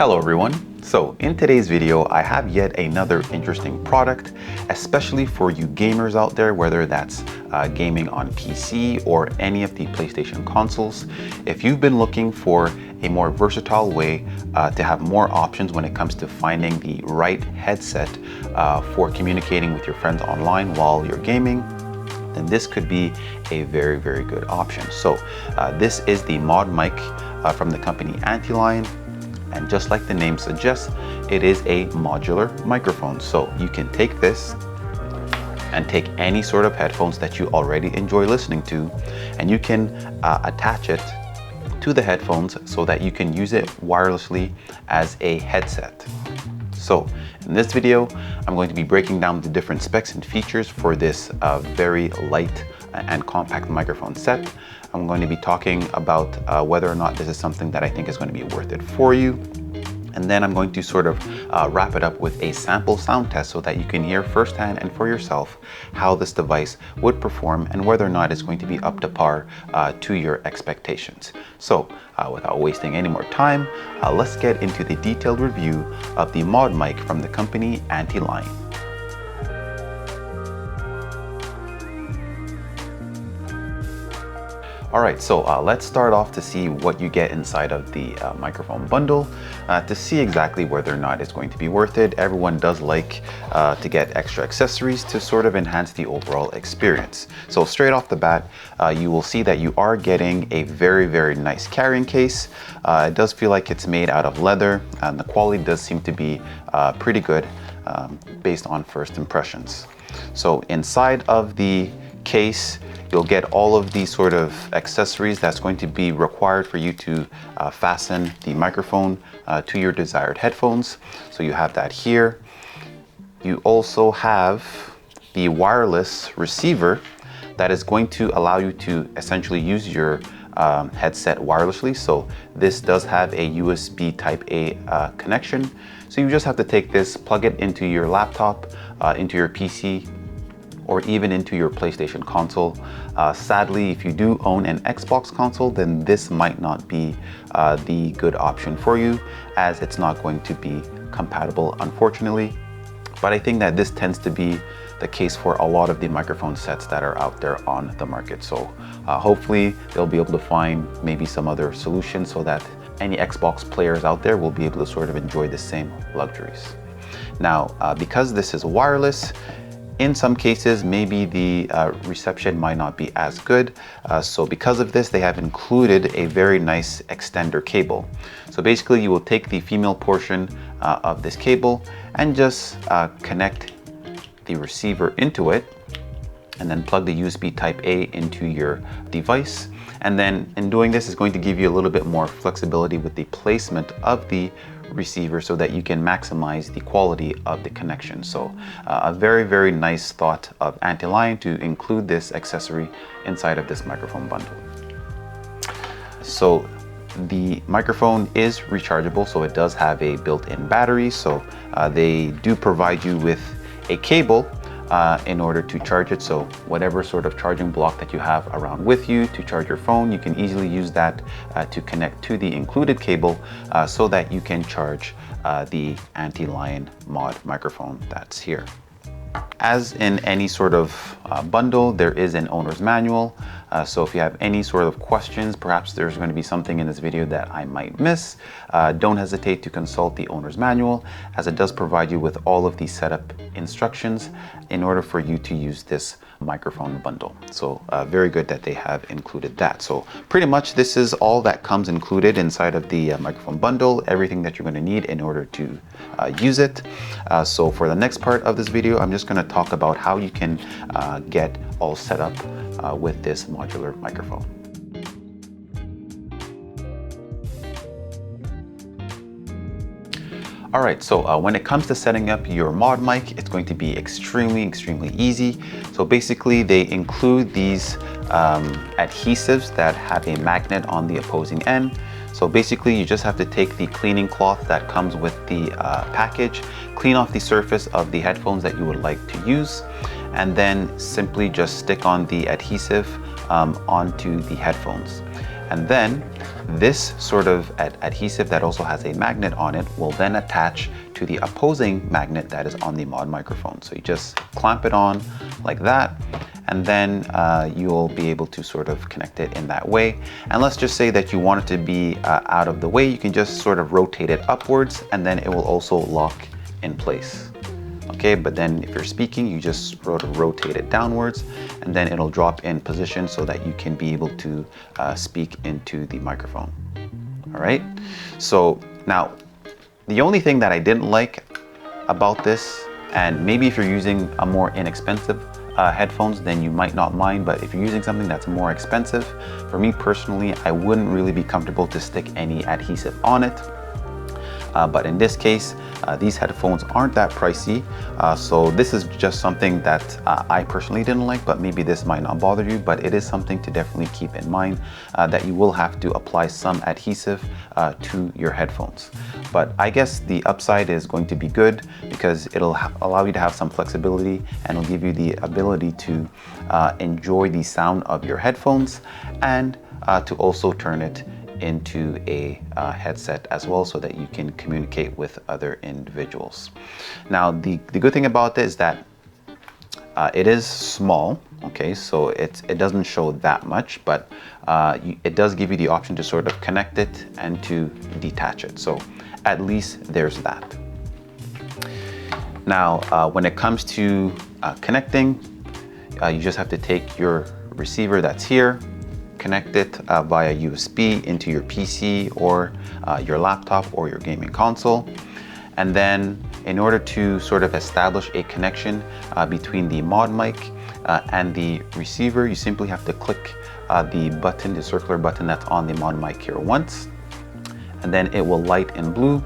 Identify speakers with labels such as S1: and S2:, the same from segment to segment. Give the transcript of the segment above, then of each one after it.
S1: Hello everyone. So in today's video, I have yet another interesting product, especially for you gamers out there, whether that's gaming on PC or any of the PlayStation consoles. If you've been looking for a more versatile way to have more options when it comes to finding the right headset for communicating with your friends online while you're gaming, then this could be a very, very good option. So this is the Modmic from the company Antlion. And just like the name suggests, it is a modular microphone. So you can take this and take any sort of headphones that you already enjoy listening to, and you can attach it to the headphones so that you can use it wirelessly as a headset. So in this video, I'm going to be breaking down the different specs and features for this very light and compact microphone set. I'm going to be talking about whether or not this is something that I think is going to be worth it for you. And then I'm going to sort of wrap it up with a sample sound test so that you can hear firsthand and for yourself how this device would perform and whether or not it's going to be up to par to your expectations. So without wasting any more time, let's get into the detailed review of the Modmic from the company Antlion. All right, so let's start off to see what you get inside of the microphone bundle to see exactly whether or not it's going to be worth it. Everyone does like to get extra accessories to sort of enhance the overall experience. So straight off the bat, you will see that you are getting a very, very nice carrying case. It does feel like it's made out of leather, and the quality does seem to be pretty good based on first impressions. So inside of the case, you'll get all of these sort of accessories that's going to be required for you to fasten the microphone to your desired headphones. So you have that here. You also have the wireless receiver that is going to allow you to essentially use your headset wirelessly. So this does have a USB type A connection. So you just have to take this, plug it into your laptop, into your PC, or even into your PlayStation console. Sadly, if you do own an Xbox console, then this might not be the good option for you, as it's not going to be compatible, unfortunately. But I think that this tends to be the case for a lot of the microphone sets that are out there on the market. So hopefully they'll be able to find maybe some other solution so that any Xbox players out there will be able to sort of enjoy the same luxuries. Now, because this is wireless, in some cases, maybe the reception might not be as good. So because of this, they have included a very nice extender cable. So basically you will take the female portion of this cable and just connect the receiver into it, and then plug the USB type A into your device. And then in doing this, is going to give you a little bit more flexibility with the placement of the receiver so that you can maximize the quality of the connection. So a very, very nice thought of Antlion to include this accessory inside of this microphone bundle. So the microphone is rechargeable, so it does have a built-in battery. So they do provide you with a cable in order to charge it. So whatever sort of charging block that you have around with you to charge your phone, you can easily use that to connect to the included cable so that you can charge the Antlion Mod microphone that's here. As in any sort of bundle, there is an owner's manual. So if you have any sort of questions, perhaps there's going to be something in this video that I might miss, don't hesitate to consult the owner's manual, as it does provide you with all of the setup instructions in order for you to use this microphone bundle. So very good that they have included that. So pretty much this is all that comes included inside of the microphone bundle, everything that you're going to need in order to use it. So for the next part of this video, I'm just going to talk about how you can get all set up with this modular microphone. All right, so when it comes to setting up your Modmic, it's going to be extremely easy. So basically they include these adhesives that have a magnet on the opposing end. So basically you just have to take the cleaning cloth that comes with the package, clean off the surface of the headphones that you would like to use, and then simply just stick on the adhesive onto the headphones. And then This sort of adhesive that also has a magnet on it will then attach to the opposing magnet that is on the mod microphone. So you just clamp it on like that, and then you'll be able to sort of connect it in that way. And let's just say that you want it to be out of the way, you can just sort of rotate it upwards, and then it will also lock in place. Okay, but then if you're speaking, you just sort of rotate it downwards, and then it'll drop in position so that you can be able to speak into the microphone. All right, so now the only thing that I didn't like about this, and maybe if you're using a more inexpensive headphones, then you might not mind, but if you're using something that's more expensive, for me personally, I wouldn't really be comfortable to stick any adhesive on it. But in this case, these headphones aren't that pricey, so this is just something that I personally didn't like, but maybe this might not bother you, but it is something to definitely keep in mind, that you will have to apply some adhesive to your headphones. But I guess the upside is going to be good because it'll allow you to have some flexibility, and it'll give you the ability to enjoy the sound of your headphones, and to also turn it into a headset as well, so that you can communicate with other individuals. Now the good thing about this is that it is small, okay, so it doesn't show that much, but it does give you the option to sort of connect it and to detach it, so at least there's that. Now when it comes to connecting, you just have to take your receiver that's here, connect it via USB into your PC or your laptop or your gaming console. And then in order to sort of establish a connection between the Modmic and the receiver, you simply have to click the button, the circular button that's on the Modmic here once, and then it will light in blue.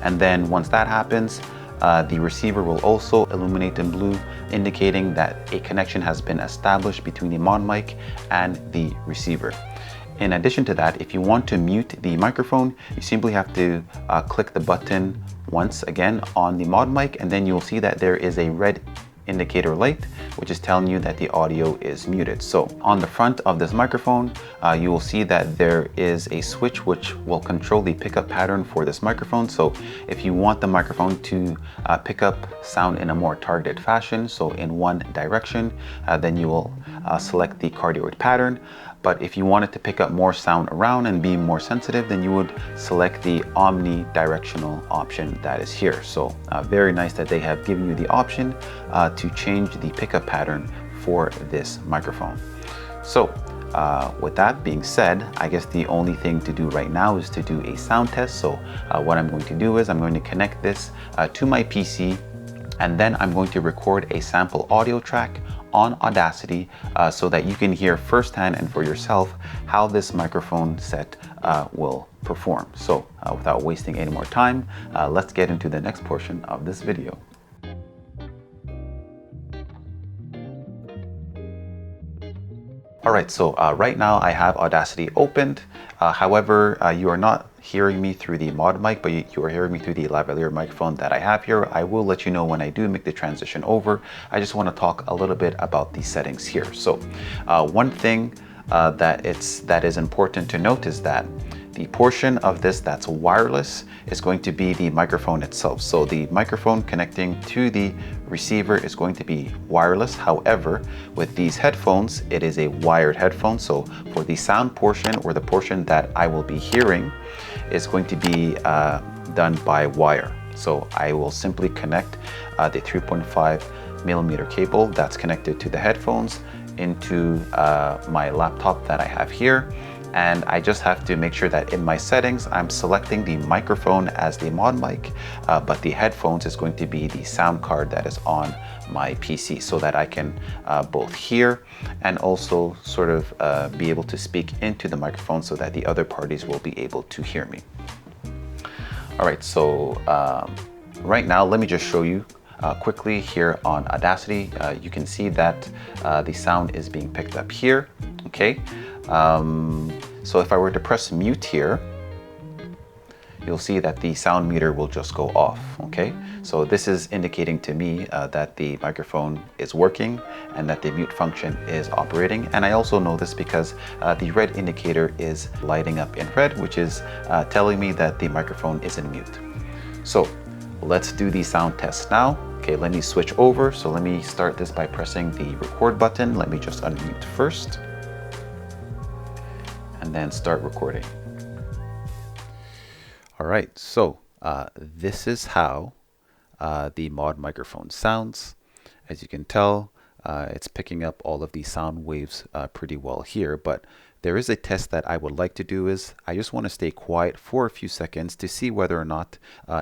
S1: And then once that happens, the receiver will also illuminate in blue, indicating that a connection has been established between the Modmic and the receiver. In addition to that, if you want to mute the microphone, you simply have to click the button once again on the Modmic, and then you'll see that there is a red indicator light, which is telling you that the audio is muted. So on the front of this microphone, you will see that there is a switch which will control the pickup pattern for this microphone. So if you want the microphone to pick up sound in a more targeted fashion, so in one direction, then you will select the cardioid pattern. But if you wanted to pick up more sound around and be more sensitive, then you would select the omnidirectional option that is here. So very nice that they have given you the option to change the pickup pattern for this microphone. So with that being said, I guess the only thing to do right now is to do a sound test. So what I'm going to do is I'm going to connect this to my PC, and then I'm going to record a sample audio track on Audacity so that you can hear firsthand and for yourself how this microphone set will perform. So without wasting any more time, let's get into the next portion of this video. All right, so right now I have Audacity opened. However, you are not hearing me through the Modmic, but you are hearing me through the lavalier microphone that I have here. I will let you know when I do make the transition over. I just want to talk a little bit about the settings here. So one thing that is important to note is that the portion of this that's wireless is going to be the microphone itself. So the microphone connecting to the receiver is going to be wireless. However, with these headphones, it is a wired headphone. So for the sound portion, or the portion that I will be hearing, is going to be done by wire. So I will simply connect the 3.5mm cable that's connected to the headphones into my laptop that I have here. And I just have to make sure that in my settings, I'm selecting the microphone as the Modmic, but the headphones is going to be the sound card that is on my PC, so that I can both hear and also sort of be able to speak into the microphone so that the other parties will be able to hear me. All right, so right now, let me just show you quickly here on Audacity. You can see that the sound is being picked up here, okay? So if I were to press mute here, you'll see that the sound meter will just go off, okay? So this is indicating to me that the microphone is working and that the mute function is operating. And I also know this because the red indicator is lighting up in red, which is telling me that the microphone is in mute. So let's do the sound test now. Okay, let me switch over. So let me start this by pressing the record button. Let me just unmute first and then start recording. All right, so this is how the mod microphone sounds. As you can tell, it's picking up all of the sound waves pretty well here, but there is a test that I would like to do. Is I just want to stay quiet for a few seconds to see whether or not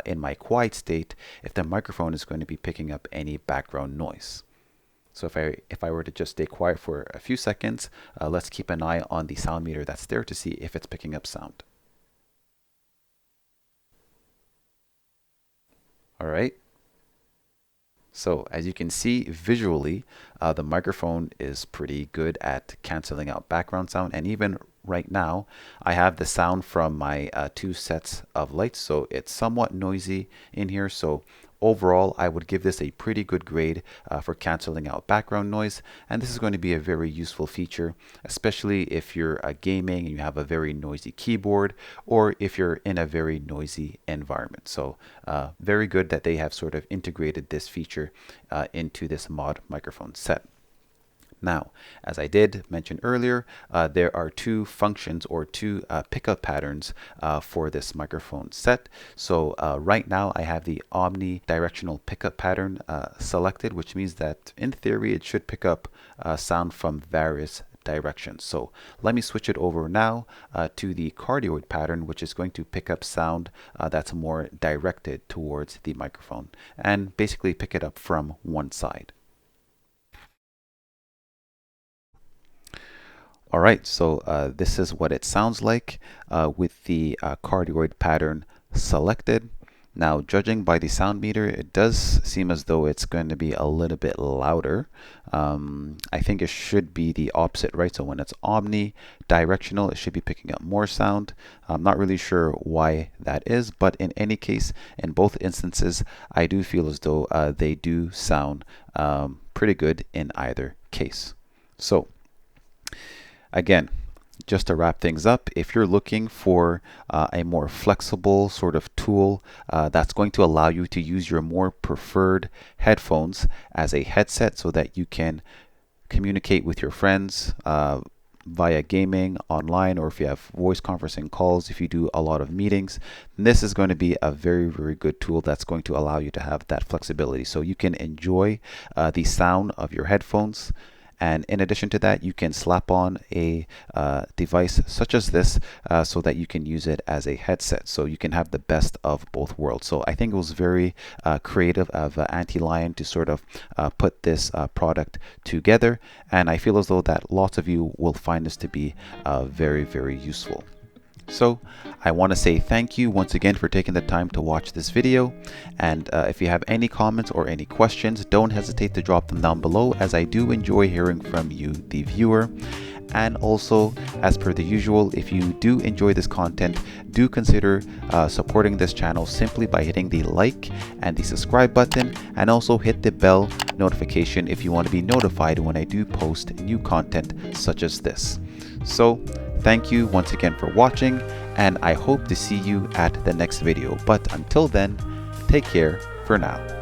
S1: in my quiet state, if the microphone is going to be picking up any background noise. So if I were to just stay quiet for a few seconds, let's keep an eye on the sound meter that's there to see if it's picking up sound. All right. So as you can see visually, the microphone is pretty good at canceling out background sound. And even right now, I have the sound from my 2 sets of lights. So it's somewhat noisy in here. So overall, I would give this a pretty good grade for canceling out background noise. And this is going to be a very useful feature, especially if you're gaming and you have a very noisy keyboard, or if you're in a very noisy environment. So very good that they have sort of integrated this feature into this mod microphone set. Now, as I did mention earlier, there are 2 functions or 2 pickup patterns for this microphone set. So right now I have the omnidirectional pickup pattern selected, which means that in theory it should pick up sound from various directions. So let me switch it over now to the cardioid pattern, which is going to pick up sound that's more directed towards the microphone and basically pick it up from one side. All right, so this is what it sounds like with the cardioid pattern selected. Now, judging by the sound meter, it does seem as though it's going to be a little bit louder. I think it should be the opposite, right? So when it's omnidirectional, it should be picking up more sound. I'm not really sure why that is, but in any case, in both instances, I do feel as though they do sound pretty good in either case. So again, just to wrap things up, if you're looking for a more flexible sort of tool that's going to allow you to use your more preferred headphones as a headset so that you can communicate with your friends via gaming, online, or if you have voice conferencing calls, if you do a lot of meetings, this is going to be a very, very good tool that's going to allow you to have that flexibility. So you can enjoy the sound of your headphones. And in addition to that, you can slap on a device such as this so that you can use it as a headset. So you can have the best of both worlds. So I think it was very creative of Antlion to sort of put this product together. And I feel as though that lots of you will find this to be very, very useful. So I want to say thank you once again for taking the time to watch this video. And if you have any comments or any questions, don't hesitate to drop them down below, as I do enjoy hearing from you, the viewer. And also, as per the usual, if you do enjoy this content, do consider supporting this channel simply by hitting the like and the subscribe button, and also hit the bell notification if you want to be notified when I do post new content such as this. So thank you once again for watching, and I hope to see you at the next video. But until then, take care for now.